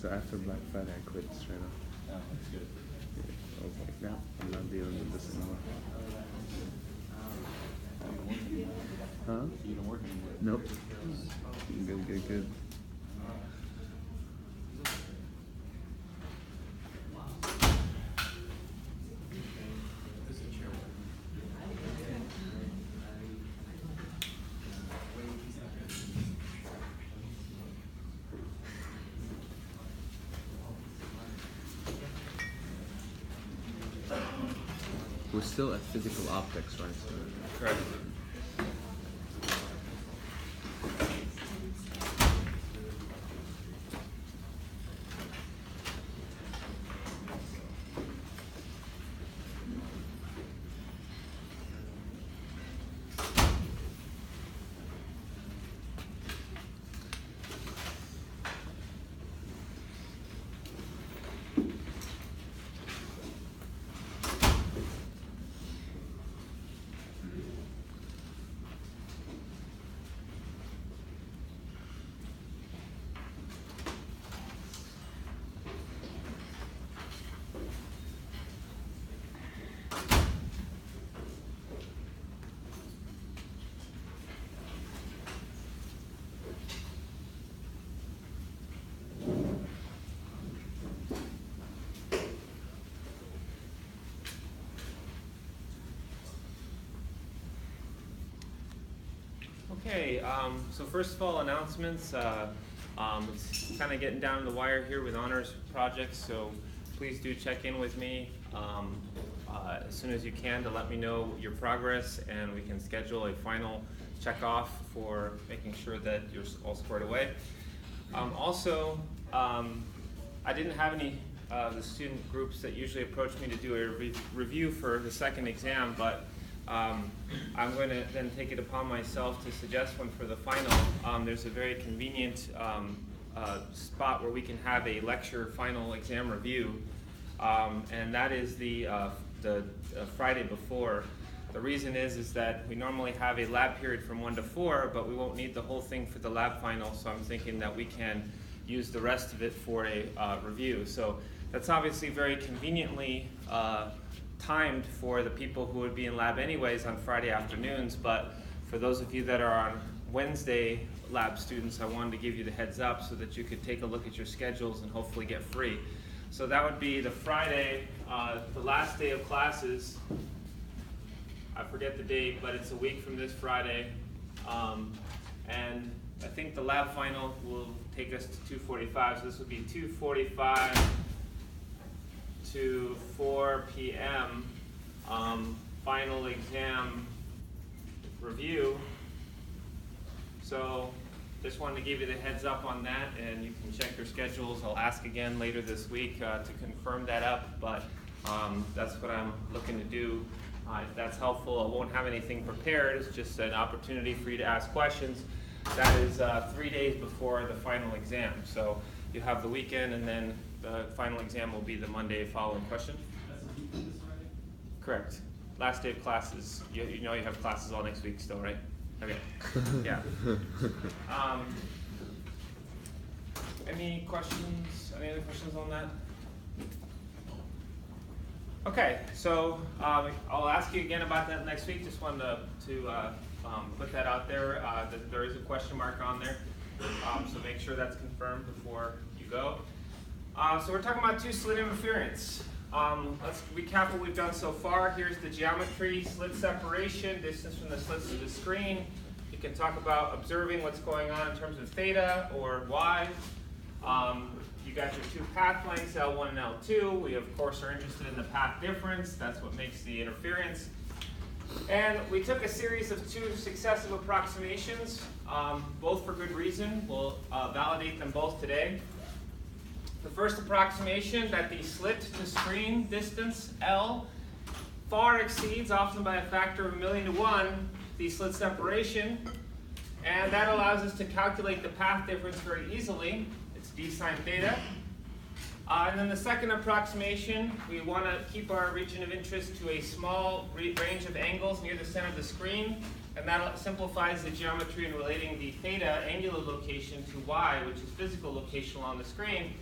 So after Black Friday, I quit straight up. Oh, that's good. Yeah, I was like, no, I'm not dealing with this anymore. Huh? You don't work anymore. Nope. Good. We're still at physical optics, right? So Correct. Okay, so first of all, announcements. It's kind of getting down to the wire here with honors projects, so please do check in with me as soon as you can to let me know your progress, and we can schedule a final check-off for making sure that you're all squared away. Also, I didn't have any of the student groups that usually approach me to do a review for the second exam, but I'm going to then take it upon myself to suggest one for the final. There's a very convenient spot where we can have a lecture final exam review, and that is the Friday before. The reason is that we normally have a lab period from 1 to 4, but we won't need the whole thing for the lab final, so I'm thinking that we can use the rest of it for a review. So that's obviously very conveniently timed for the people who would be in lab anyways on Friday afternoons, but for those of you that are on Wednesday lab students, I wanted to give you the heads up so that you could take a look at your schedules and hopefully get free. So that would be the Friday, the last day of classes. I forget the date, but it's a week from this Friday. And I think the lab final will take us to 2:45, so this would be 2:45 to 4 p.m. Final exam review. So just wanted to give you the heads up on that, and you can check your schedules. I'll ask again later this week to confirm that up, but that's what I'm looking to do. If that's helpful, I won't have anything prepared. It's just an opportunity for you to ask questions. That is 3 days before the final exam. So you have the weekend, and then the final exam will be the Monday following. Question? That's a week this Friday? Correct. Last day of classes. You know you have classes all next week still, right? Okay. Yeah. Any questions? Any other questions on that? Okay, so I'll ask you again about that next week. Just wanted to put that out there. That there is a question mark on there, so make sure that's confirmed before you go. So we're talking about two-slit interference. Let's recap what we've done so far. Here's the geometry: slit separation, distance from the slits to the screen. You can talk about observing what's going on in terms of theta or y. You got your two path lengths, L1 and L2. We, of course, are interested in the path difference. That's what makes the interference. And we took a series of two successive approximations, both for good reason. We'll validate them both today. The first approximation, that the slit to screen distance, L, far exceeds, often by a factor of 1,000,000 to 1, the slit separation. And that allows us to calculate the path difference very easily. It's d sine theta. And then the second approximation, we want to keep our region of interest to a small range of angles near the center of the screen. And that simplifies the geometry in relating the theta angular location to y, which is physical location along the screen.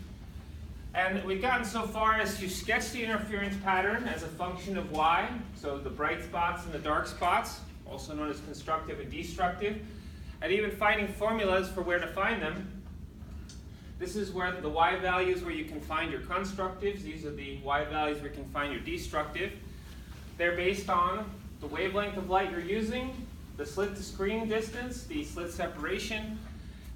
And we've gotten so far as to sketch the interference pattern as a function of y, so the bright spots and the dark spots, also known as constructive and destructive, and even finding formulas for where to find them. This is where the y values where you can find your constructives. These are the y values where you can find your destructive. They're based on the wavelength of light you're using, the slit to screen distance, the slit separation,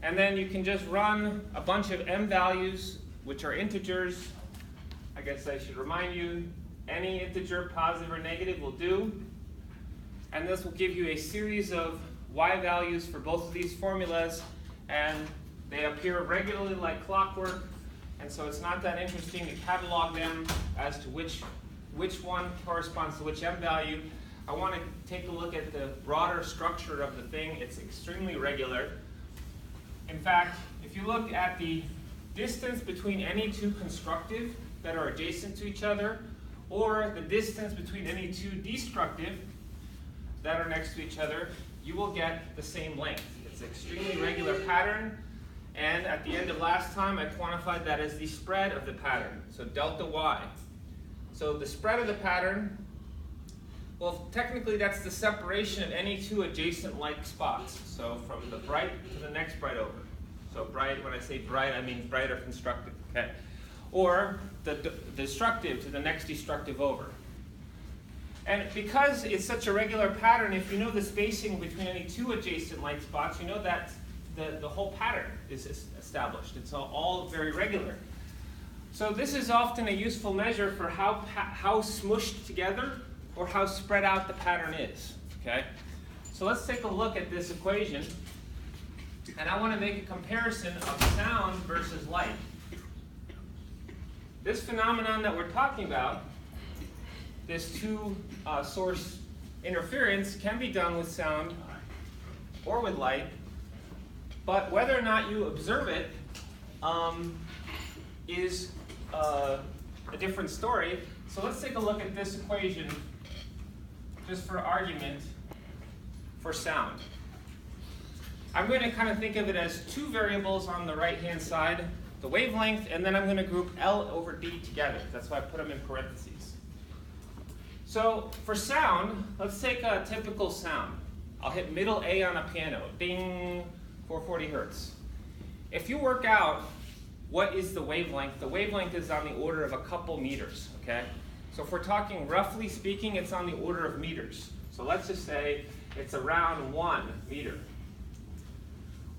and then you can just run a bunch of m values, which are integers. I guess I should remind you, any integer, positive or negative, will do. And this will give you a series of y values for both of these formulas, and they appear regularly like clockwork, and so it's not that interesting to catalog them as to which one corresponds to which m value. I want to take a look at the broader structure of the thing. It's extremely regular. In fact, if you look at the distance between any two constructive that are adjacent to each other, or the distance between any two destructive that are next to each other, you will get the same length. It's an extremely regular pattern, and at the end of last time I quantified that as the spread of the pattern, so delta y. So the spread of the pattern, well, technically that's the separation of any two adjacent like spots, so from the bright to the next bright over. So bright, when I say bright, I mean bright or constructive, okay? Or the destructive to the next destructive over. And because it's such a regular pattern, if you know the spacing between any two adjacent light spots, you know that the whole pattern is established. It's all very regular. So this is often a useful measure for how smushed together or how spread out the pattern is, okay? So let's take a look at this equation. And I want to make a comparison of sound versus light. This phenomenon that we're talking about, this two-source interference, can be done with sound or with light, but whether or not you observe it is a different story. So let's take a look at this equation just for argument for sound. I'm going to kind of think of it as two variables on the right-hand side, the wavelength, and then I'm going to group L over D together. That's why I put them in parentheses. So for sound, let's take a typical sound. I'll hit middle A on a piano, ding, 440 hertz. If you work out what is the wavelength is on the order of a couple meters, okay? So if we're talking roughly speaking, it's on the order of meters. So let's just say it's around 1 meter.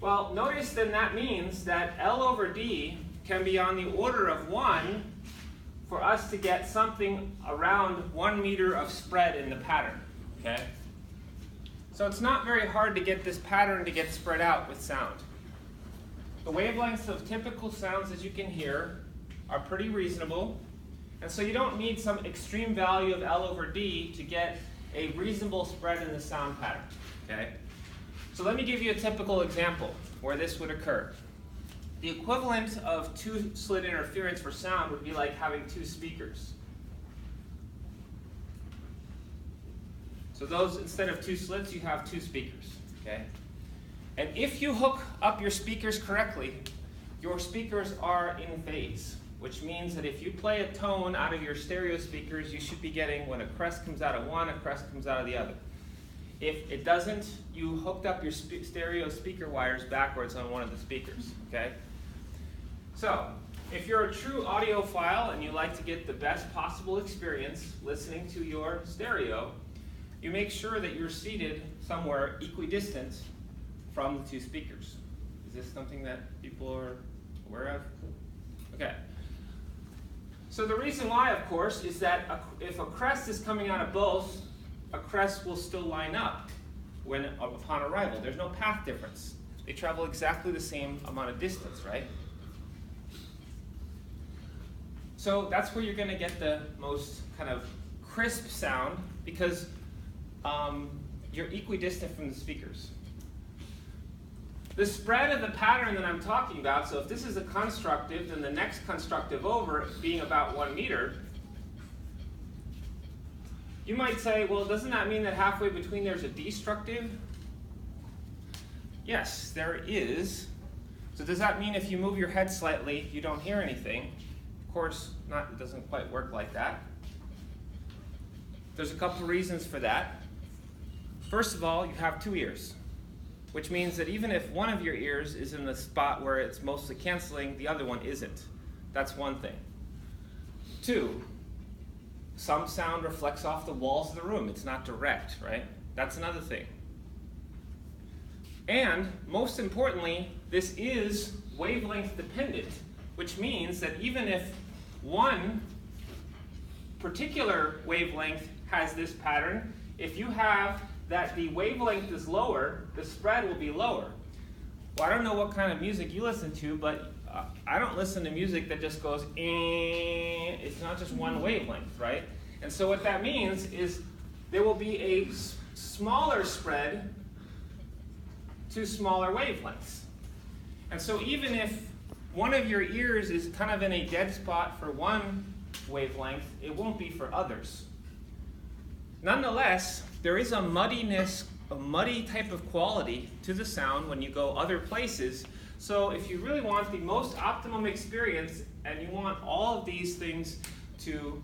Well, notice then that means that L over D can be on the order of 1 for us to get something around 1 meter of spread in the pattern, okay? So it's not very hard to get this pattern to get spread out with sound. The wavelengths of typical sounds, as you can hear, are pretty reasonable, and so you don't need some extreme value of L over D to get a reasonable spread in the sound pattern, okay? So let me give you a typical example where this would occur. The equivalent of two-slit interference for sound would be like having two speakers. So those, instead of two slits, you have two speakers, okay? And if you hook up your speakers correctly, your speakers are in phase, which means that if you play a tone out of your stereo speakers, you should be getting, when a crest comes out of one, a crest comes out of the other. If it doesn't, you hooked up your stereo speaker wires backwards on one of the speakers, okay? So, if you're a true audiophile and you like to get the best possible experience listening to your stereo, you make sure that you're seated somewhere equidistant from the two speakers. Is this something that people are aware of? Okay. So the reason why, of course, is that if a crest is coming out of both, a crest will still line up upon arrival. There's no path difference. They travel exactly the same amount of distance, right? So that's where you're going to get the most kind of crisp sound because you're equidistant from the speakers. The spread of the pattern that I'm talking about, so if this is a constructive, then the next constructive over being about 1 meter, you might say, well, doesn't that mean that halfway between there's a destructive? Yes, there is. So does that mean if you move your head slightly, you don't hear anything? Of course, it doesn't quite work like that. There's a couple reasons for that. First of all, you have two ears, which means that even if one of your ears is in the spot where it's mostly canceling, the other one isn't. That's one thing. Two, some sound reflects off the walls of the room. It's not direct, right? That's another thing. And most importantly, this is wavelength dependent, which means that even if one particular wavelength has this pattern, if you have that the wavelength is lower, the spread will be lower. Well, I don't know what kind of music you listen to, but I don't listen to music that just goes, it's not just one wavelength, right? And so what that means is there will be a smaller spread to smaller wavelengths. And so even if one of your ears is kind of in a dead spot for one wavelength, it won't be for others. Nonetheless, there is a muddiness, a muddy type of quality to the sound when you go other places. So if you really want the most optimum experience and you want all of these things to,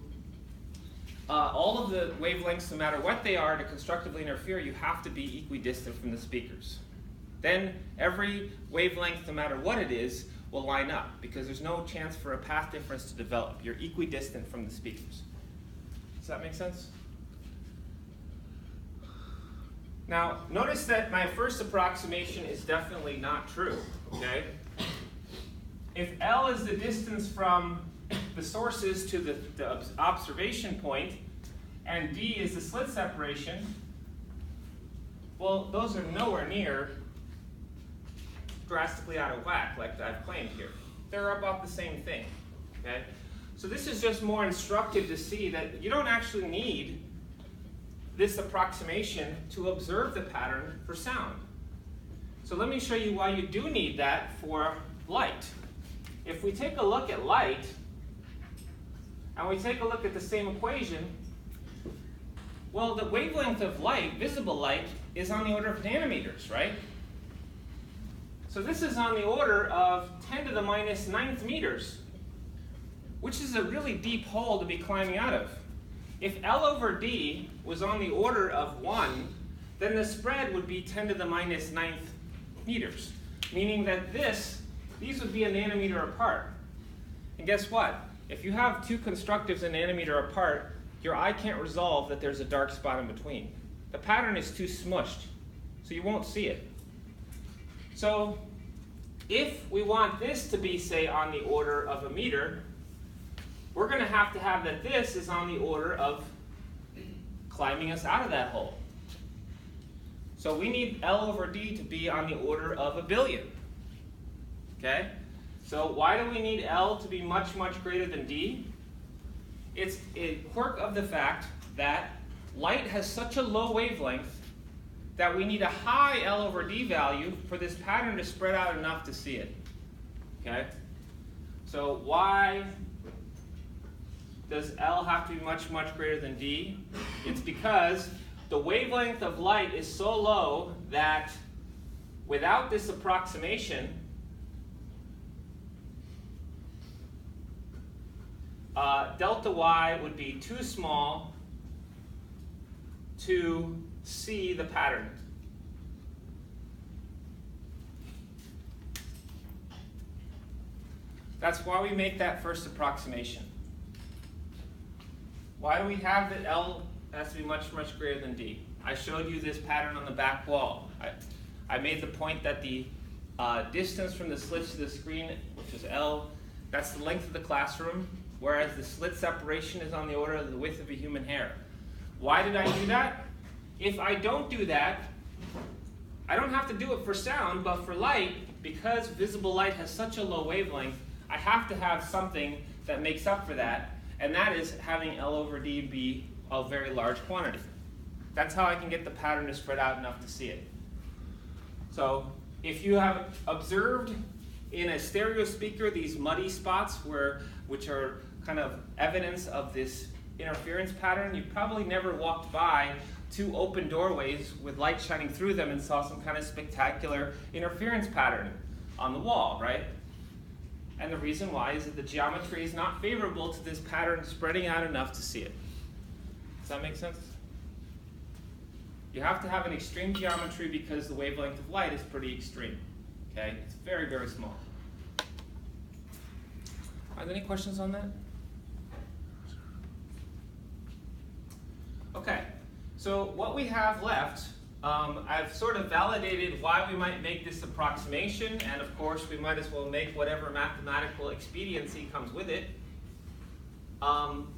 all of the wavelengths, no matter what they are, to constructively interfere, you have to be equidistant from the speakers. Then every wavelength, no matter what it is, will line up because there's no chance for a path difference to develop. You're equidistant from the speakers. Does that make sense? Now, notice that my first approximation is definitely not true, okay? If L is the distance from the sources to the observation point, and D is the slit separation, well, those are nowhere near drastically out of whack like I've claimed here. They're about the same thing, okay? So this is just more instructive to see that you don't actually need this approximation to observe the pattern for sound. So let me show you why you do need that for light. If we take a look at light, and we take a look at the same equation, well, the wavelength of light, visible light, is on the order of nanometers, right? So this is on the order of 10 to the minus 9th meters, which is a really deep hole to be climbing out of. If L over D was on the order of 1, then the spread would be 10 to the minus 9th meters, meaning that these would be a nanometer apart. And guess what? If you have two constructives a nanometer apart, your eye can't resolve that there's a dark spot in between. The pattern is too smushed, so you won't see it. So if we want this to be, say, on the order of a meter, we're going to have that this is on the order of climbing us out of that hole. So we need L over D to be on the order of 1 billion. Okay? So why do we need L to be much, much greater than D? It's a quirk of the fact that light has such a low wavelength that we need a high L over D value for this pattern to spread out enough to see it. Okay? So why does L have to be much, much greater than D? It's because the wavelength of light is so low that without this approximation, delta Y would be too small to see the pattern. That's why we make that first approximation. Why do we have that L has to be much, much greater than D? I showed you this pattern on the back wall. I made the point that the distance from the slits to the screen, which is L, that's the length of the classroom, whereas the slit separation is on the order of the width of a human hair. Why did I do that? If I don't do that, I don't have to do it for sound, but for light, because visible light has such a low wavelength, I have to have something that makes up for that, and that is having L over D be a very large quantity. That's how I can get the pattern to spread out enough to see it. So if you have observed in a stereo speaker these muddy spots which are kind of evidence of this interference pattern, you probably never walked by two open doorways with light shining through them and saw some kind of spectacular interference pattern on the wall, right? And the reason why is that the geometry is not favorable to this pattern spreading out enough to see it. Does that make sense? You have to have an extreme geometry because the wavelength of light is pretty extreme. Okay? It's very, very small. Are there any questions on that? Okay, so what we have left, I've sort of validated why we might make this approximation, and of course we might as well make whatever mathematical expediency comes with it.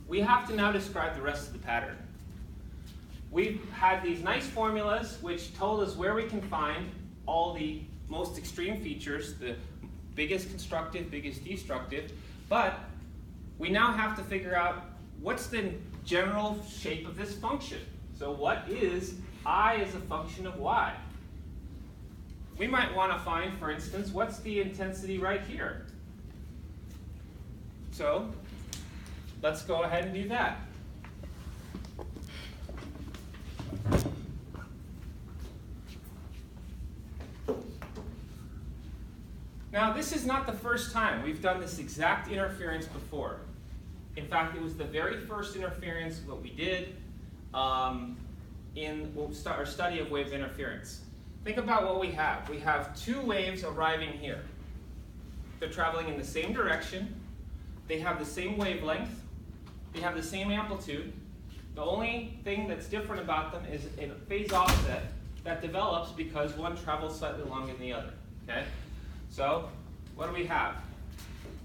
We have to now describe the rest of the pattern. We've had these nice formulas which told us where we can find all the most extreme features, the biggest constructive, biggest destructive, but we now have to figure out what's the general shape of this function. So what is I as a function of y? We might want to find, for instance, what's the intensity right here? So let's go ahead and do that. Now, this is not the first time we've done this exact interference before. In fact, it was the very first interference that we did in our study of wave interference. Think about what we have. We have two waves arriving here. They're traveling in the same direction. They have the same wavelength. They have the same amplitude. The only thing that's different about them is a phase offset that develops because one travels slightly longer than the other. Okay? So, what do we have?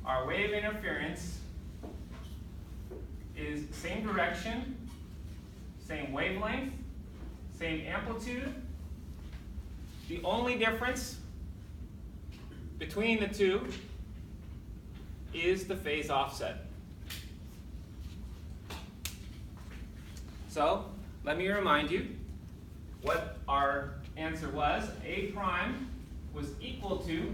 Our wave interference is same direction, same wavelength, same amplitude. The only difference between the two is the phase offset. So, let me remind you what our answer was. A prime was equal to,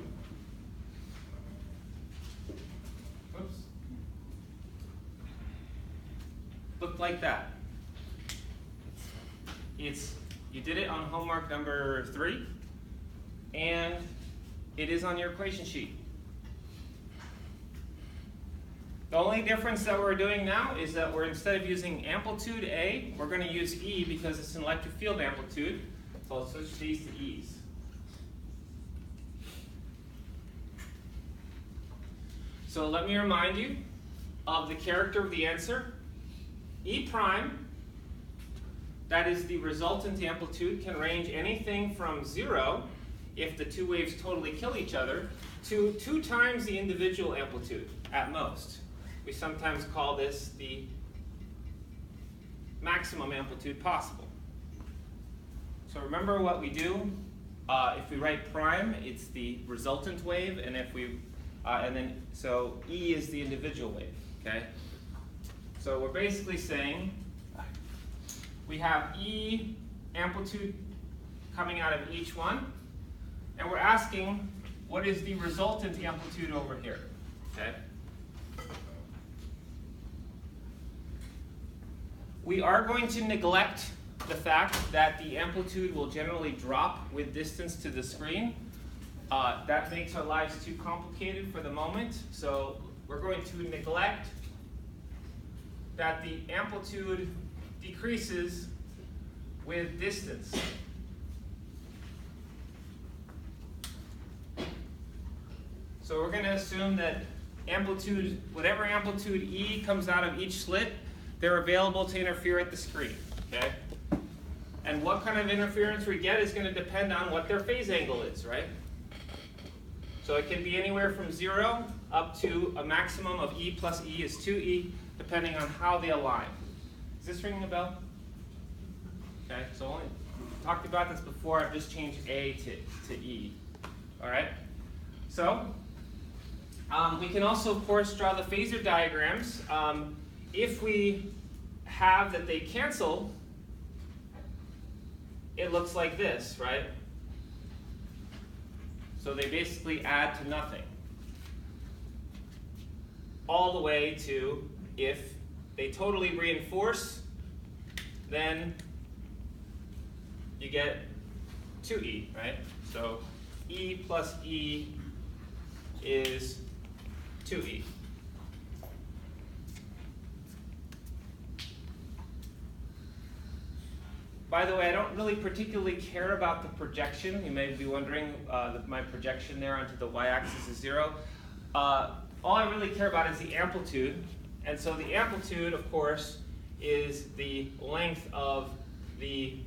looked like that. You did it on homework number 3, and it is on your equation sheet. The only difference that we're doing now is that we're, instead of using amplitude A, we're going to use E because it's an electric field amplitude. So I'll switch these to E's. So let me remind you of the character of the answer. E prime, that is the resultant amplitude, can range anything from 0, if the two waves totally kill each other, to 2 times the individual amplitude at most. We sometimes call this the maximum amplitude possible. So remember what we do. If we write prime, it's the resultant wave, and if we so E is the individual wave. Okay. So we're basically saying we have E amplitude coming out of each one, and we're asking what is the resultant amplitude over here. Okay. We are going to neglect the fact that the amplitude will generally drop with distance to the screen. That makes our lives too complicated for the moment, so we're going to neglect that the amplitude decreases with distance. So we're going to assume that amplitude, whatever amplitude E comes out of each slit, they're available to interfere at the screen. Okay? And what kind of interference we get is going to depend on what their phase angle is, right? So it can be anywhere from 0 up to a maximum of E plus E is 2E, depending on how they align. Is this ringing a bell? Okay, so we talked about this before. I've just changed A to E. All right? So we can also, of course, draw the phasor diagrams. If we have that they cancel, it looks like this, right? So they basically add to nothing. All the way to, if they totally reinforce, then you get 2E, right? So E plus E is 2e. By the way, I don't really particularly care about the projection. You may be wondering, my projection there onto the y-axis is 0. All I really care about is the amplitude. And so the amplitude, of course, is the length of the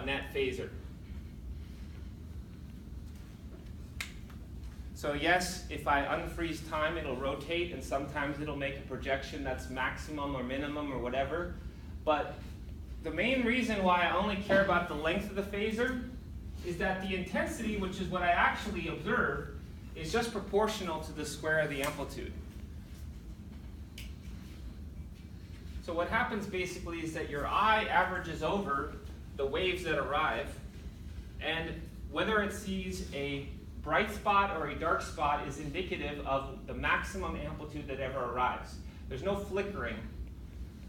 net phasor. So yes, if I unfreeze time, it'll rotate, and sometimes it'll make a projection that's maximum or minimum or whatever. But the main reason why I only care about the length of the phasor is that the intensity, which is what I actually observe, is just proportional to the square of the amplitude. So what happens basically is that your eye averages over the waves that arrive, and whether it sees a bright spot or a dark spot is indicative of the maximum amplitude that ever arrives. There's no flickering.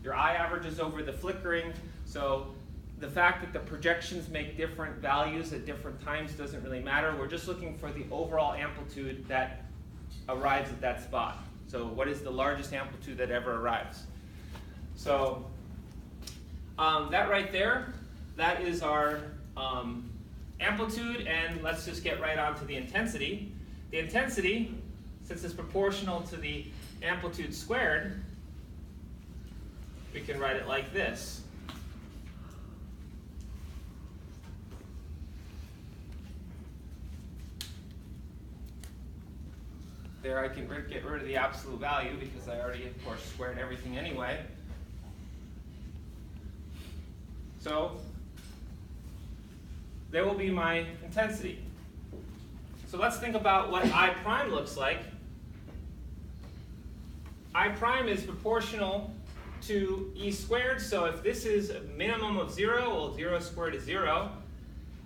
Your eye averages over the flickering, so the fact that the projections make different values at different times doesn't really matter. We're just looking for the overall amplitude that arrives at that spot. So what is the largest amplitude that ever arrives? So that right there, that is our amplitude, and let's just get right on to the intensity. The intensity, since it's proportional to the amplitude squared, we can write it like this. There I can get rid of the absolute value because I already, of course, squared everything anyway. So there will be my intensity. So let's think about what I prime looks like. I prime is proportional to e squared, so if this is a minimum of 0, well, 0 squared is 0.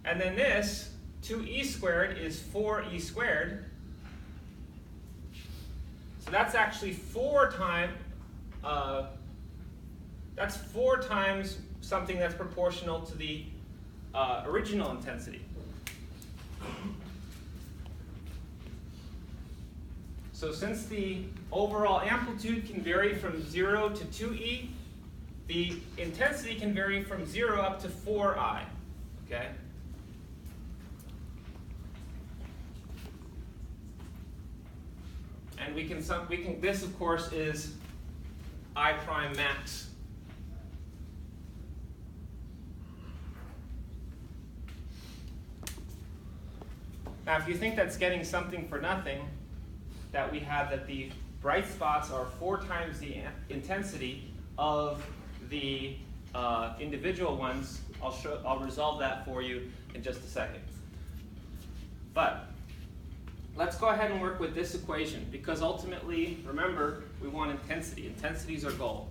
And then this, 2e squared, is 4e squared. So that's actually 4 times something that's proportional to the original intensity. So since the overall amplitude can vary from 0 to 2e, the intensity can vary from 0 up to 4i. Okay? And this of course is I prime max. Now if you think that's getting something for nothing, that we have that the bright spots are 4 times the intensity of the individual ones, I'll resolve that for you in just a second. But let's go ahead and work with this equation, because ultimately, remember, we want intensity. Intensity is our goal.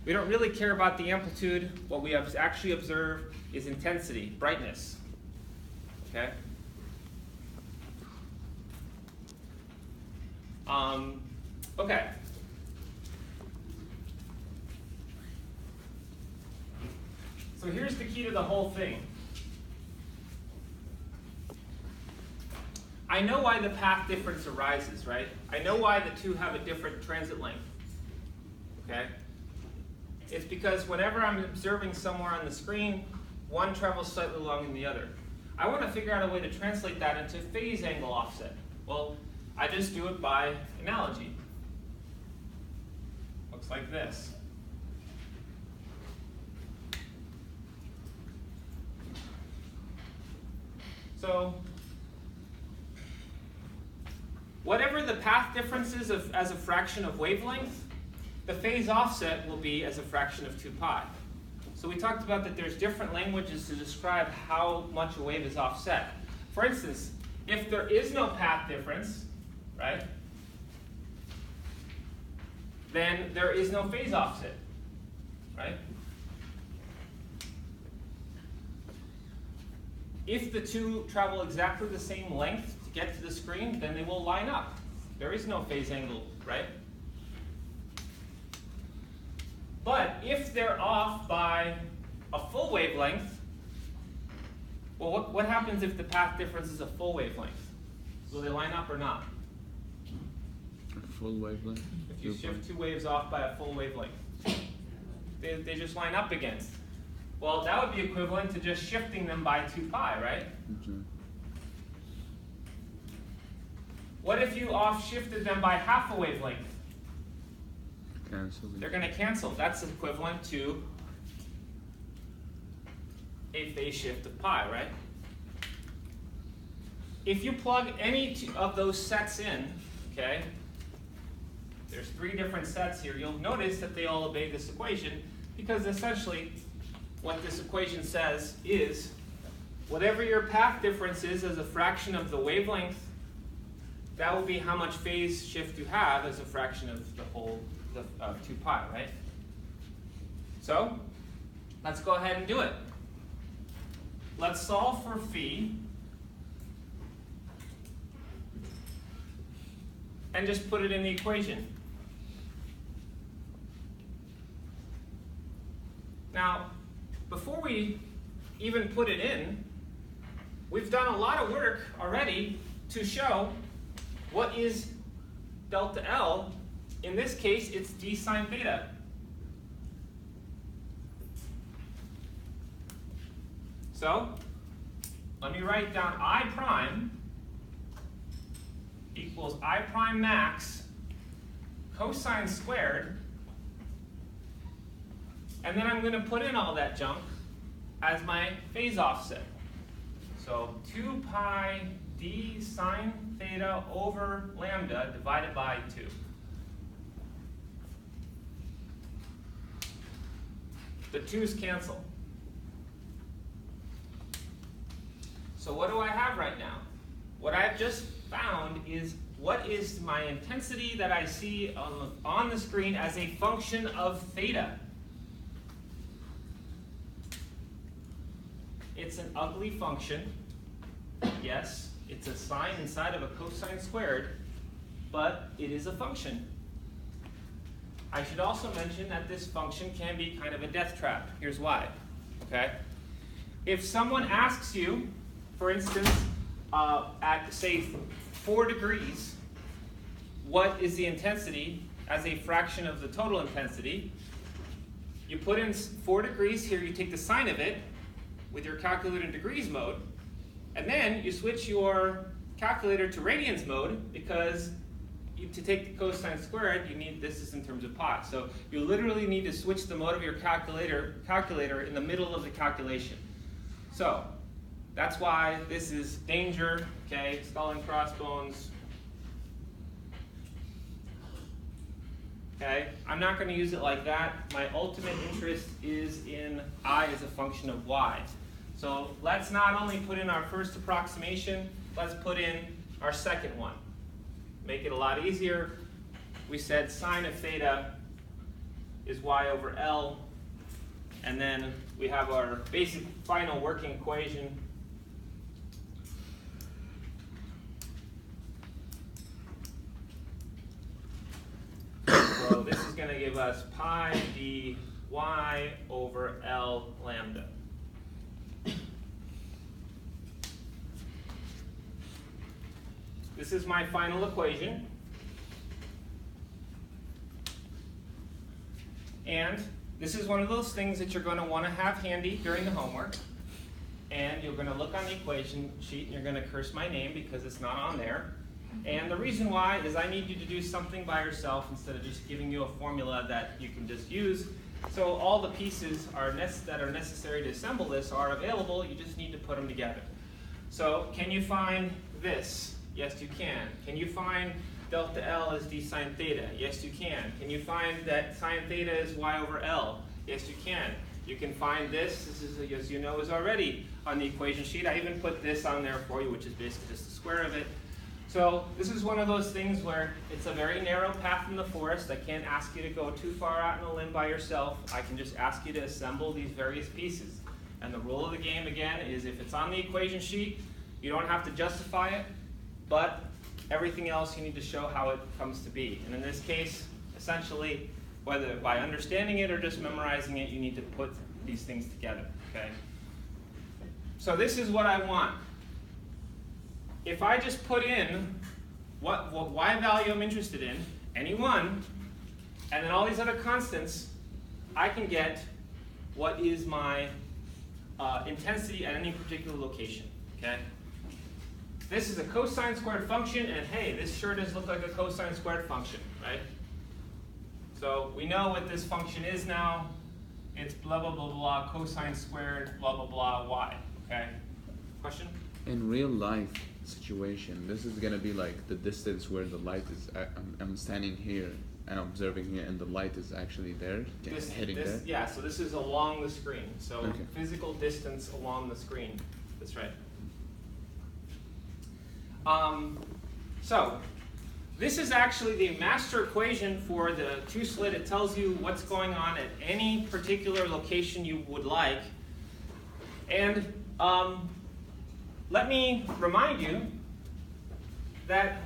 We don't really care about the amplitude. What we have actually observed is intensity, brightness. Okay? Okay. So here's the key to the whole thing. I know why the path difference arises, right? I know why the two have a different transit length. Okay? It's because whenever I'm observing somewhere on the screen, one travels slightly longer than the other. I want to figure out a way to translate that into phase angle offset. Well, I just do it by analogy. Looks like this. So whatever the path difference is as a fraction of wavelength, the phase offset will be as a fraction of 2 pi. So we talked about that there's different languages to describe how much a wave is offset. For instance, if there is no path difference, right, then there is no phase offset, right? If the two travel exactly the same length to get to the screen, then they will line up. There is no phase angle, right? But if they're off by a full wavelength, well, what happens if the path difference is a full wavelength? Will they line up or not? full wavelength? If you shift 2 waves off by a full wavelength, they just line up again. Well, that would be equivalent to just shifting them by 2 pi, right? Okay. What if you off-shifted them by half a wavelength? Cancel. They're going to cancel. That's equivalent to a phase shift of pi, right? If you plug any of those sets in, okay, there's 3 different sets here, you'll notice that they all obey this equation, because essentially what this equation says is whatever your path difference is as a fraction of the wavelength, that will be how much phase shift you have as a fraction of the whole of 2 pi, right? So let's go ahead and do it. Let's solve for phi and just put it in the equation. Now, before we even put it in, we've done a lot of work already to show what is delta L. In this case, it's d sine theta. So, let me write down I prime equals I prime max cosine squared, and then I'm going to put in all that junk as my phase offset. So 2 pi d sine theta over lambda divided by 2. The 2's cancel. So what do I have right now? What I've just found is what is my intensity that I see on the screen as a function of theta. It's an ugly function. Yes, it's a sine inside of a cosine squared, but it is a function. I should also mention that this function can be kind of a death trap. Here's why. Okay? If someone asks you, for instance, at say 4 degrees, what is the intensity as a fraction of the total intensity? You put in 4 degrees here, you take the sine of it with your calculator in degrees mode, and then you switch your calculator to radians mode, because to take the cosine squared, you need this is in terms of pi. So you literally need to switch the mode of your calculator in the middle of the calculation. So that's why this is danger, okay, skull and crossbones. Okay, I'm not going to use it like that. My ultimate interest is in I as a function of y. So let's not only put in our first approximation, let's put in our second one. Make it a lot easier. We said sine of theta is y over L, and then we have our basic final working equation. So this is going to give us pi d y over L lambda. This is my final equation. And this is one of those things that you're going to want to have handy during the homework. And you're going to look on the equation sheet and you're going to curse my name because it's not on there. And the reason why is I need you to do something by yourself instead of just giving you a formula that you can just use. So all the pieces that are necessary to assemble this are available. You just need to put them together. So can you find this? Yes, you can. Can you find delta L as d sine theta? Yes, you can. Can you find that sine theta is y over L? Yes, you can. You can find this. This is, as you know, is already on the equation sheet. I even put this on there for you, which is basically just the square of it. So this is one of those things where it's a very narrow path in the forest. I can't ask you to go too far out in the limb by yourself. I can just ask you to assemble these various pieces. And the rule of the game, again, is if it's on the equation sheet, you don't have to justify it, but everything else you need to show how it comes to be. And in this case, essentially, whether by understanding it or just memorizing it, you need to put these things together, okay? So this is what I want. If I just put in what y value I'm interested in, any one, and then all these other constants, I can get what is my intensity at any particular location, okay? This is a cosine squared function, and hey, this sure does look like a cosine squared function, right? So we know what this function is now. It's blah, blah, blah, blah, cosine squared, blah, blah, blah, y, okay? Question? In real life situation, this is gonna be like the distance where the light is. I'm standing here and observing here, and the light is actually there, hitting there. Yeah. So this is along the screen. So okay. Physical distance along the screen. That's right. So this is actually the master equation for the two-slit. It tells you what's going on at any particular location you would like. And let me remind you that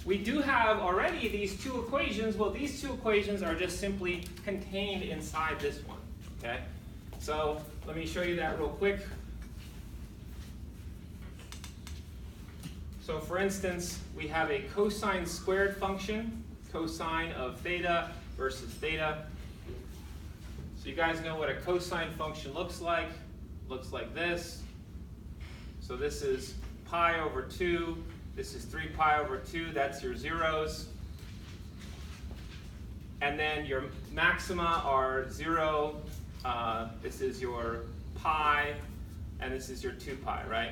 we do have already these two equations. Well, these two equations are just simply contained inside this one, okay? So let me show you that real quick. So for instance, we have a cosine squared function, cosine of theta versus theta. So you guys know what a cosine function looks like. Looks like this. So this is pi over 2. This is 3 pi over 2. That's your zeros. And then your maxima are 0. This is your pi. And this is your 2 pi, right?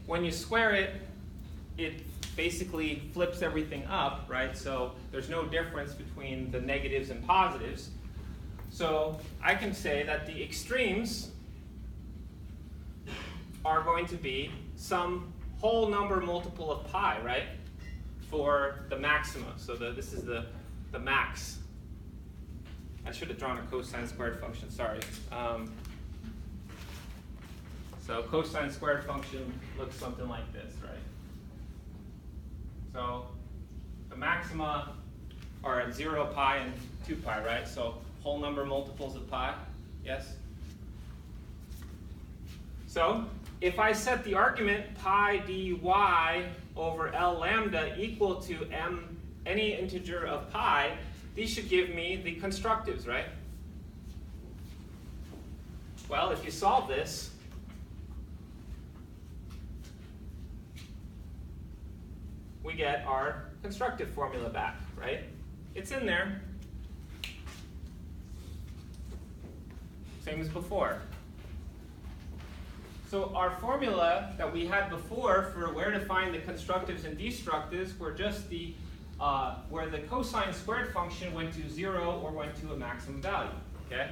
When you square it, it basically flips everything up, right? So there's no difference between the negatives and positives. So I can say that the extremes are going to be some whole number multiple of pi, right? For the maxima. So this is the max. I should have drawn a cosine squared function, sorry. So cosine squared function looks something like this, right? So the maxima are at 0, pi, and 2 pi, right? So whole number multiples of pi, yes? So if I set the argument pi dy over L lambda equal to m, any integer of pi, these should give me the constructives, right? Well, if you solve this, we get our constructive formula back, right? It's in there. Same as before. So our formula that we had before for where to find the constructives and destructives were just the where the cosine squared function went to 0 or went to a maximum value. Okay?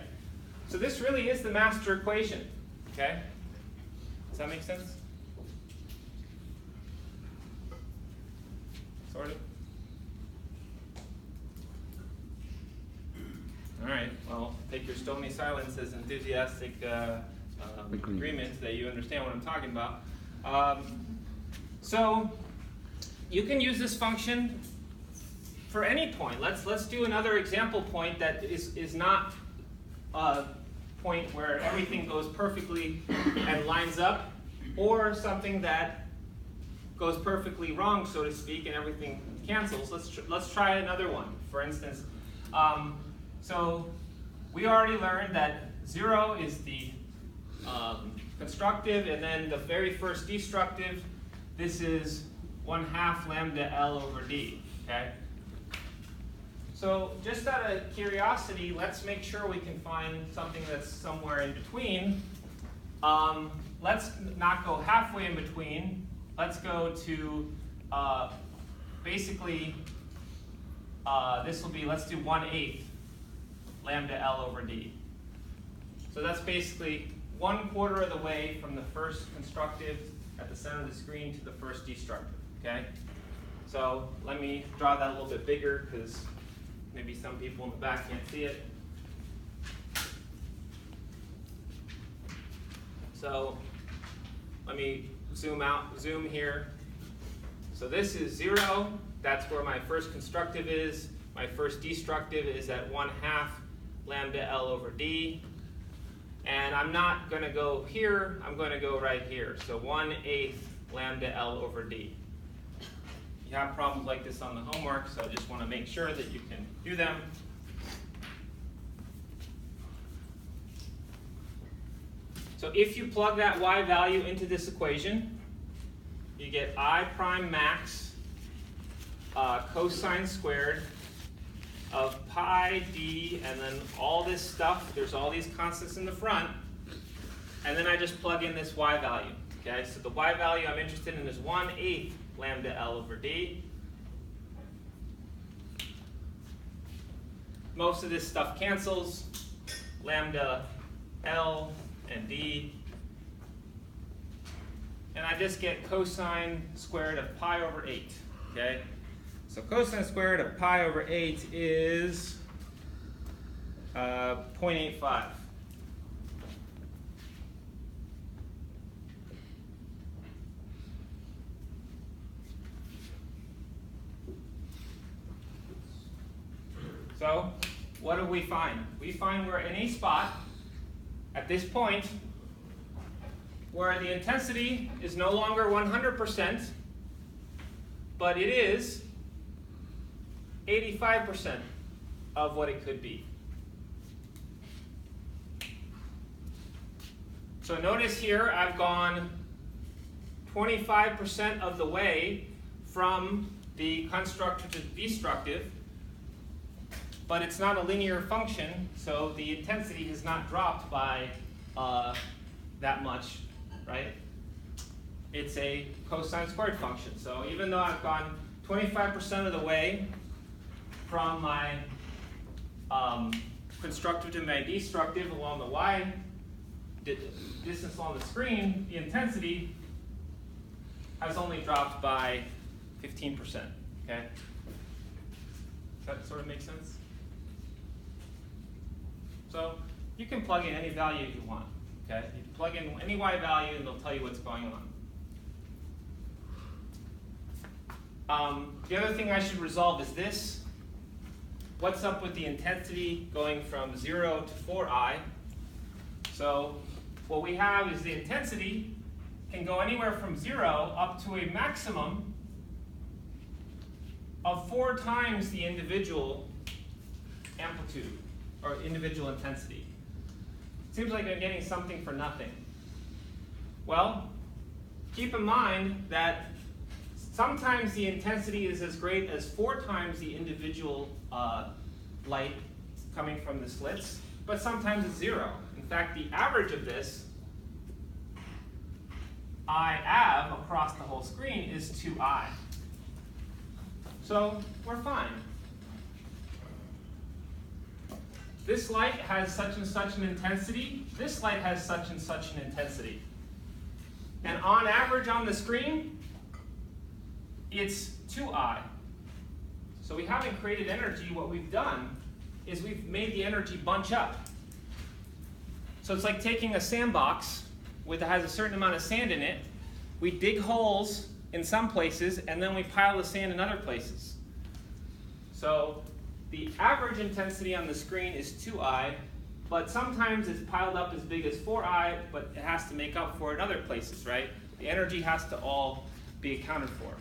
So this really is the master equation. Okay? Does that make sense? Sort of? All right, well, take your stony silence as enthusiastic agreement that you understand what I'm talking about. So you can use this function for any point. Let's do another example point that is not a point where everything goes perfectly and lines up, or something that goes perfectly wrong, so to speak, and everything cancels. Let's try another one. For instance, so we already learned that 0 is the constructive, and then the very first destructive, this is 1/2 lambda L over D, okay? So just out of curiosity, let's make sure we can find something that's somewhere in between. Let's not go halfway in between. Let's go to basically, this will be, let's do 1/8 lambda L over D. So that's basically 1/4 of the way from the first constructive at the center of the screen to the first destructive, okay? So let me draw that a little bit bigger because maybe some people in the back can't see it. So let me zoom here. So this is 0, that's where my first constructive is. My first destructive is at 1/2 lambda L over D. And I'm not going to go here, I'm going to go right here. So 1/8 lambda L over D. you have problems like this on the homework, so I just want to make sure that you can do them. So if you plug that y value into this equation, you get I prime max cosine squared of pi d, and then all this stuff, there's all these constants in the front, and then I just plug in this y value. Okay, so the y value I'm interested in is 1/8 lambda L over d. Most of this stuff cancels, lambda L and d, and I just get cosine squared of pi over 8. Okay, so cosine squared of pi over 8 is 0.85. So what do we find? We find we're in a spot at this point where the intensity is no longer 100%, but it is 85% of what it could be. So notice here I've gone 25% of the way from the constructive to destructive, but it's not a linear function, so the intensity has not dropped by that much, right? It's a cosine squared function. So even though I've gone 25% of the way from my constructive to my destructive along the y distance along the screen, the intensity has only dropped by 15%, okay? Does that sort of make sense? So you can plug in any value you want, okay? You can plug in any y value and they'll tell you what's going on. The other thing I should resolve is this. What's up with the intensity going from 0 to 4i? So what we have is the intensity can go anywhere from 0 up to a maximum of 4 times the individual amplitude or individual intensity. Seems like I'm getting something for nothing. Well, keep in mind that sometimes the intensity is as great as 4 times the individual light coming from the slits, but sometimes it's 0. In fact, the average of this, I av across the whole screen, is 2i. So we're fine. This light has such and such an intensity. This light has such and such an intensity. And on average on the screen, it's 2i. So we haven't created energy. What we've done is we've made the energy bunch up. So it's like taking a sandbox that has a certain amount of sand in it. We dig holes in some places, and then we pile the sand in other places. So the average intensity on the screen is 2i, but sometimes it's piled up as big as 4i, but it has to make up for it in other places, right? The energy has to all be accounted for.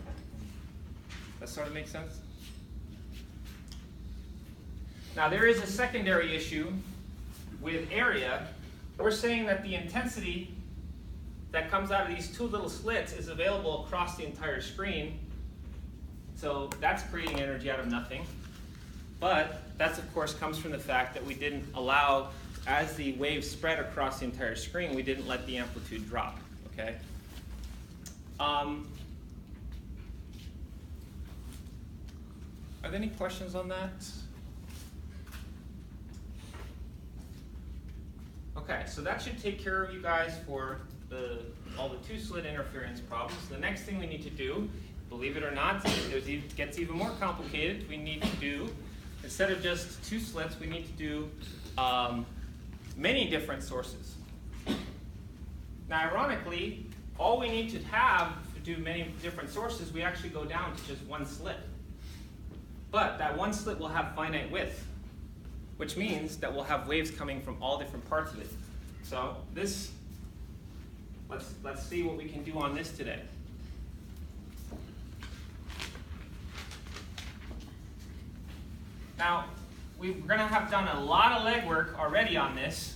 That sort of makes sense? Now there is a secondary issue with area. We're saying that the intensity that comes out of these 2 little slits is available across the entire screen. So that's creating energy out of nothing. But that, of course, comes from the fact that we didn't allow, as the waves spread across the entire screen, we didn't let the amplitude drop, okay? Are there any questions on that? Okay, so that should take care of you guys for all the 2-slit interference problems. The next thing we need to do, believe it or not, it gets even more complicated. We need to do, instead of just 2 slits, we need to do many different sources. Now, ironically, all we need to have to do many different sources, we actually go down to just 1 slit. But that 1 slit will have finite width, which means that we'll have waves coming from all different parts of it. So this, let's see what we can do on this today. Now, we're going to have done a lot of legwork already on this,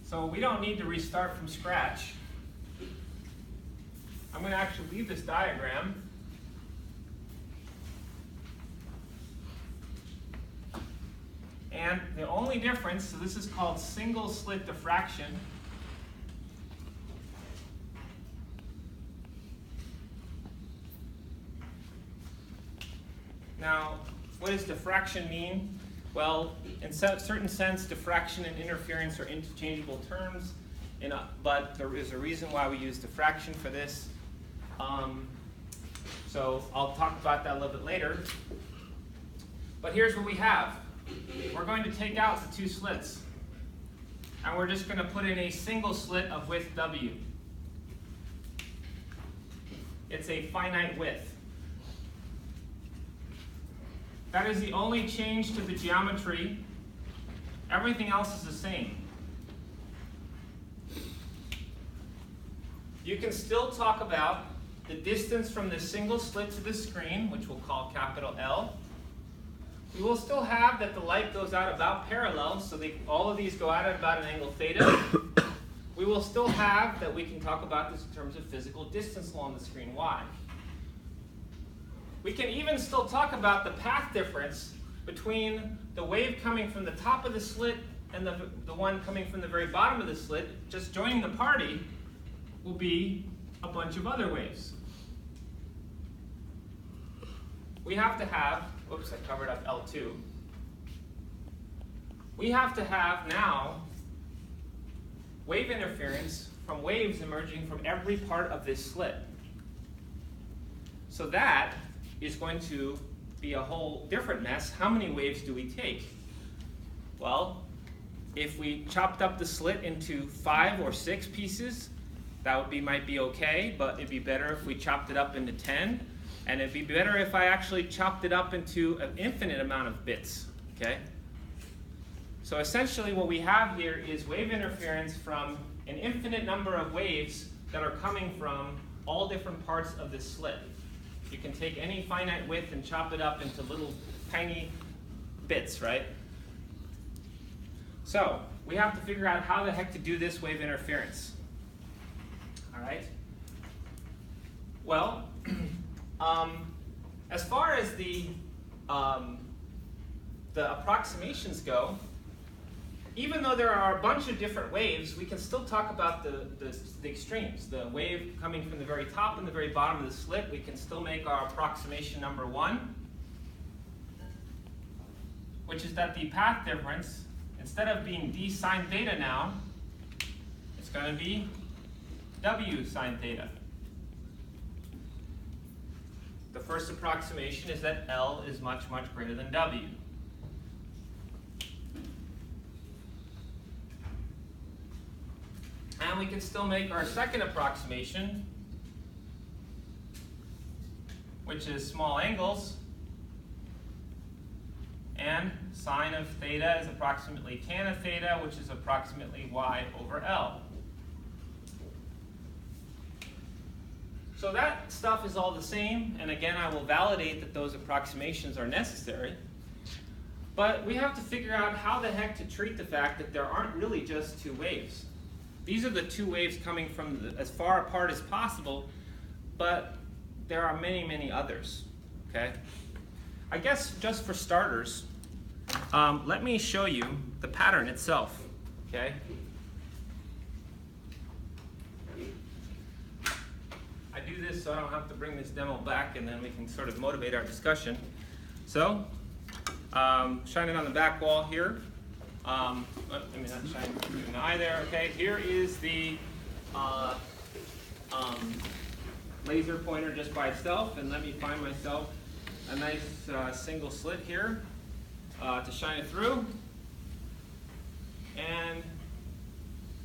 so we don't need to restart from scratch. I'm going to actually leave this diagram. And the only difference, so this is called single slit diffraction. Now, what does diffraction mean? Well, in a certain sense, diffraction and interference are interchangeable terms, but there is a reason why we use diffraction for this. So I'll talk about that a little bit later. But here's what we have. We're going to take out the two slits, and we're just going to put in a single slit of width W. It's a finite width. That is the only change to the geometry. Everything else is the same. You can still talk about the distance from the single slit to the screen, which we'll call capital L. We will still have that the light goes out about parallel, so all of these go out at about an angle theta. We will still have that we can talk about this in terms of physical distance along the screen, y. We can even still talk about the path difference between the wave coming from the top of the slit and the one coming from the very bottom of the slit. Just joining the party will be a bunch of other waves. We have to have, oops, I covered up L2. We have to have now wave interference from waves emerging from every part of this slit. So that is going to be a whole different mess. How many waves do we take? Well, if we chopped up the slit into 5 or 6 pieces, that might be okay, but it'd be better if we chopped it up into 10, and it'd be better if I actually chopped it up into an infinite amount of bits, okay? So essentially what we have here is wave interference from an infinite number of waves that are coming from all different parts of this slit. You can take any finite width and chop it up into little tiny bits, right? So we have to figure out how the heck to do this wave interference. All right? Well, as far as the approximations go, even though there are a bunch of different waves, we can still talk about the extremes. The wave coming from the very top and the very bottom of the slit, we can still make our approximation number 1, which is that the path difference, instead of being d sine theta now, it's going to be w sine theta. The first approximation is that L is much, much greater than W. And we can still make our second approximation, which is small angles, and sine of theta is approximately tan of theta, which is approximately y over L. So that stuff is all the same, and again, I will validate that those approximations are necessary. But we have to figure out how the heck to treat the fact that there aren't really just two waves. These are the two waves coming from as far apart as possible, but there are many, many others, okay? I guess just for starters, let me show you the pattern itself, okay? I do this so I don't have to bring this demo back, and then we can sort of motivate our discussion. So, shine it on the back wall here. Let me not shine an eye there. Okay, here is the laser pointer just by itself, and let me find myself a nice single slit here to shine it through. And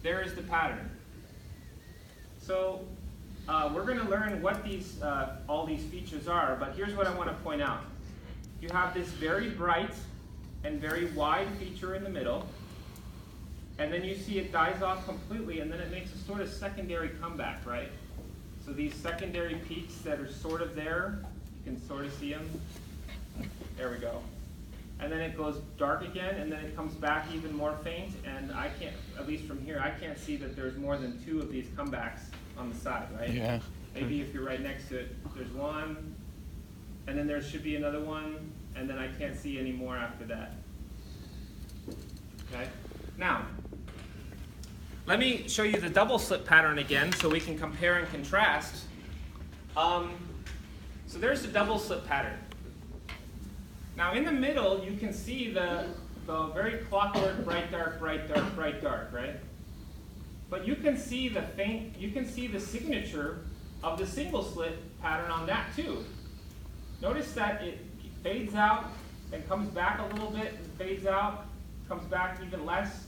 there is the pattern. So we're going to learn what these all these features are, but here's what I want to point out. You have this very bright and very wide feature in the middle, and then you see it dies off completely, and then it makes a sort of secondary comeback, right? So these secondary peaks that are sort of there, you can sort of see them. There we go. And then it goes dark again, and then it comes back even more faint, and I can't, at least from here, I can't see that there's more than 2 of these comebacks on the side, right? Yeah. Maybe if you're right next to it, there's 1, and then there should be another 1, and then I can't see any more after that. Okay? Now, let me show you the double slit pattern again so we can compare and contrast. So there's the double slit pattern. Now in the middle, you can see the very clockwork bright, dark, bright, dark, bright, dark, right? But you can see the signature of the single slit pattern on that too. Notice that it fades out and comes back a little bit, and fades out, comes back even less.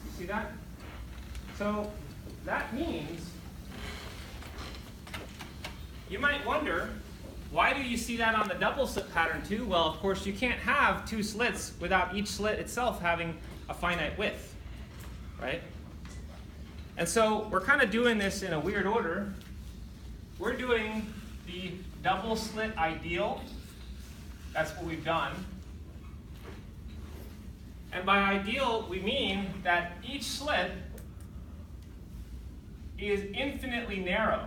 You see that? So that means, you might wonder, why do you see that on the double slit pattern too? Well, of course, you can't have 2 slits without each slit itself having a finite width, right? And so we're kind of doing this in a weird order. We're doing the double slit ideal. That's what we've done. And by ideal, we mean that each slit is infinitely narrow.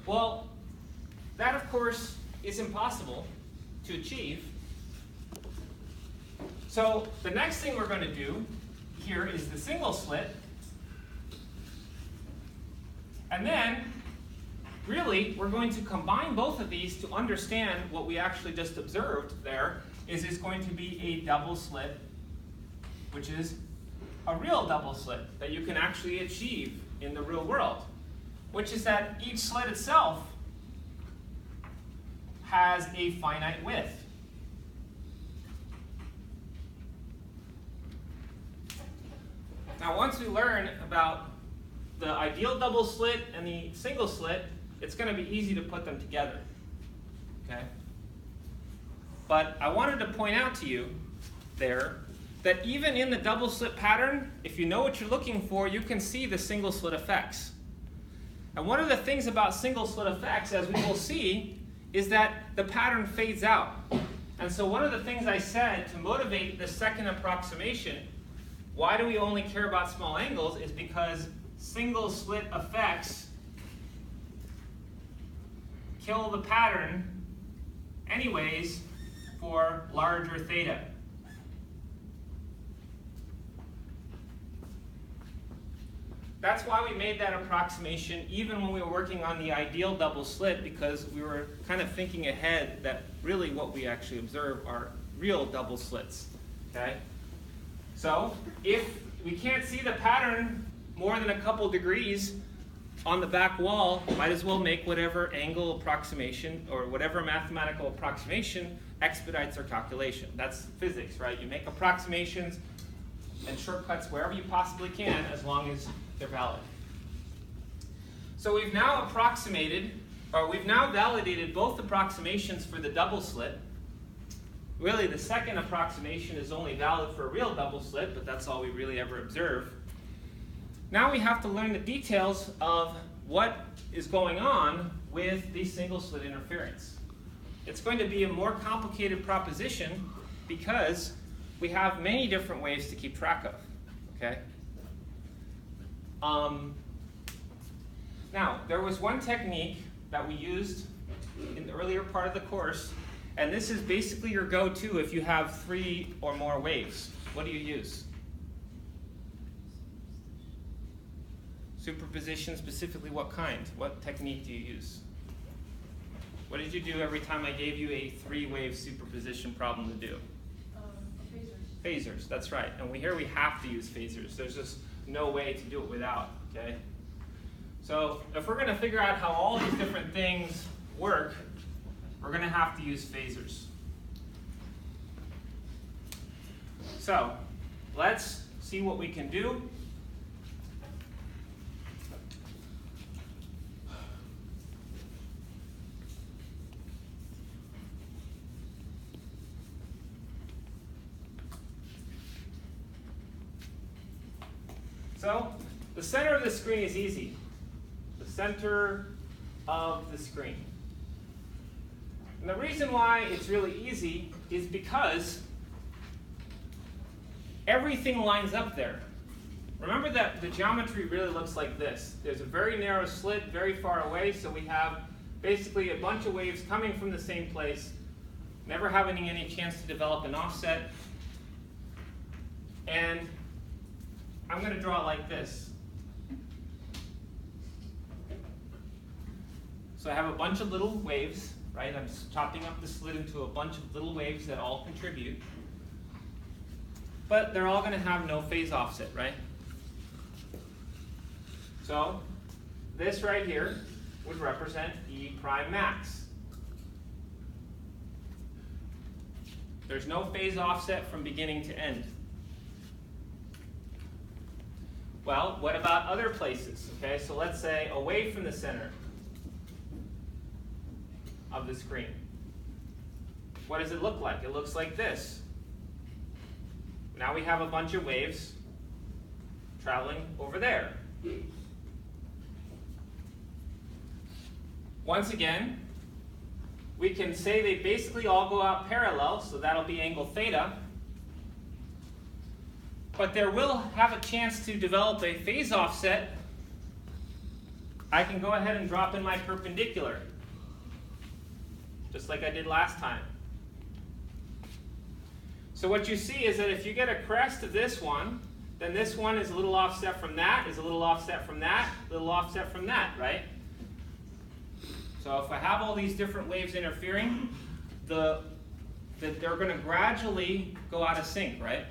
Well, that of course is impossible to achieve. So the next thing we're going to do here is the single slit. And then, really, we're going to combine both of these to understand what we actually just observed there is it's going to be a double slit, which is a real double slit that you can actually achieve in the real world, which is that each slit itself has a finite width. Now, once we learn about the ideal double slit and the single slit, it's going to be easy to put them together. Okay? But I wanted to point out to you there that even in the double slit pattern, if you know what you're looking for, you can see the single slit effects. And one of the things about single slit effects, as we will see, is that the pattern fades out. And so one of the things I said to motivate the second approximation, why do we only care about small angles, is because single slit effects kill the pattern anyways for larger theta. That's why we made that approximation even when we were working on the ideal double slit, because we were kind of thinking ahead that really what we actually observe are real double slits. Okay? So if we can't see the pattern more than a couple degrees on the back wall, might as well make whatever angle approximation or whatever mathematical approximation expedites our calculation. That's physics, right? You make approximations and shortcuts wherever you possibly can, as long as they're valid. So we've now approximated, or we've now validated both approximations for the double slit. Really, the second approximation is only valid for a real double slit, but that's all we really ever observe. Now we have to learn the details of what is going on with the single slit interference. It's going to be a more complicated proposition because we have many different ways to keep track of. Okay? Now, there was one technique that we used in the earlier part of the course, and this is basically your go-to if you have 3 or more waves. What do you use? Superposition, specifically what kind? What technique do you use? What did you do every time I gave you a 3-wave superposition problem to do? Phasers. Phasers, that's right. And here we have to use phasers. There's just no way to do it without, okay? So if we're going to figure out how all these different things work, we're going to have to use phasers. So let's see what we can do. So the center of the screen is easy. The center of the screen. And the reason why it's really easy is because everything lines up there. Remember that the geometry really looks like this. There's a very narrow slit very far away, so we have basically a bunch of waves coming from the same place, never having any chance to develop an offset. And I'm going to draw it like this. So I have a bunch of little waves, right? I'm chopping up the slit into a bunch of little waves that all contribute. But they're all going to have no phase offset, right? So this right here would represent E prime max. There's no phase offset from beginning to end. Well, what about other places? Okay, so let's say away from the center of the screen. What does it look like? It looks like this. Now we have a bunch of waves traveling over there. Once again, we can say they basically all go out parallel, so that'll be angle theta. But there will have a chance to develop a phase offset. I can go ahead and drop in my perpendicular, just like I did last time. So what you see is that if you get a crest of this one, then this one is a little offset from that, is a little offset from that, a little offset from that, right? So if I have all these different waves interfering, they're going to gradually go out of sync, right?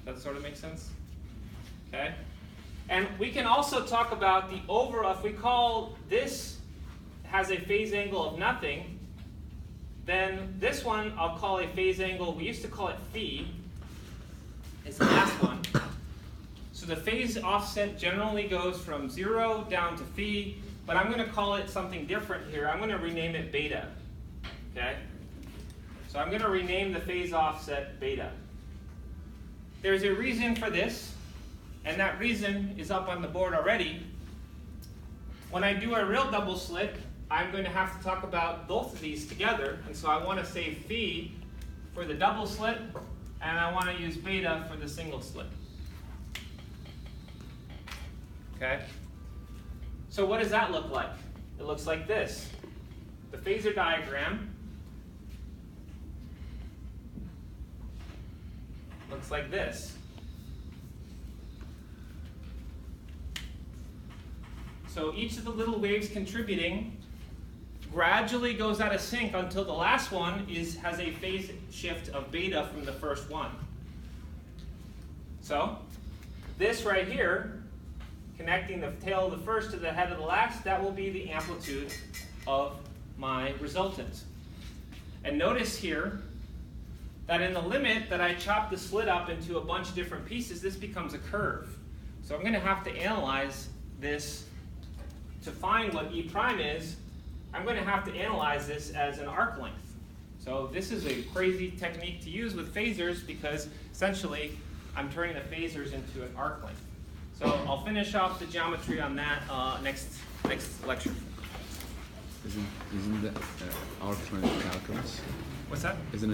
That sort of makes sense? Okay. And we can also talk about the overall, if we call this has a phase angle of nothing, then this one I'll call a phase angle, we used to call it phi, it's the last one. So the phase offset generally goes from 0 down to phi, but I'm going to call it something different here. I'm going to rename it beta. Okay? So I'm going to rename the phase offset beta. There's a reason for this, and that reason is up on the board already. When I do a real double slit, I'm going to have to talk about both of these together, and so I want to say phi for the double slit, and I want to use beta for the single slit. Okay? So what does that look like? It looks like this. The phasor diagram looks like this. So each of the little waves contributing gradually goes out of sync until the last one has a phase shift of beta from the first one. So this right here, connecting the tail of the first to the head of the last, that will be the amplitude of my resultant. And notice here that in the limit that I chop the slit up into a bunch of different pieces, this becomes a curve. So I'm going to have to analyze this to find what E prime is. I'm going to have to analyze this as an arc length. So this is a crazy technique to use with phasors because essentially I'm turning the phasors into an arc length. So I'll finish off the geometry on that next lecture. Isn't that arc length calculus? What's that? Isn't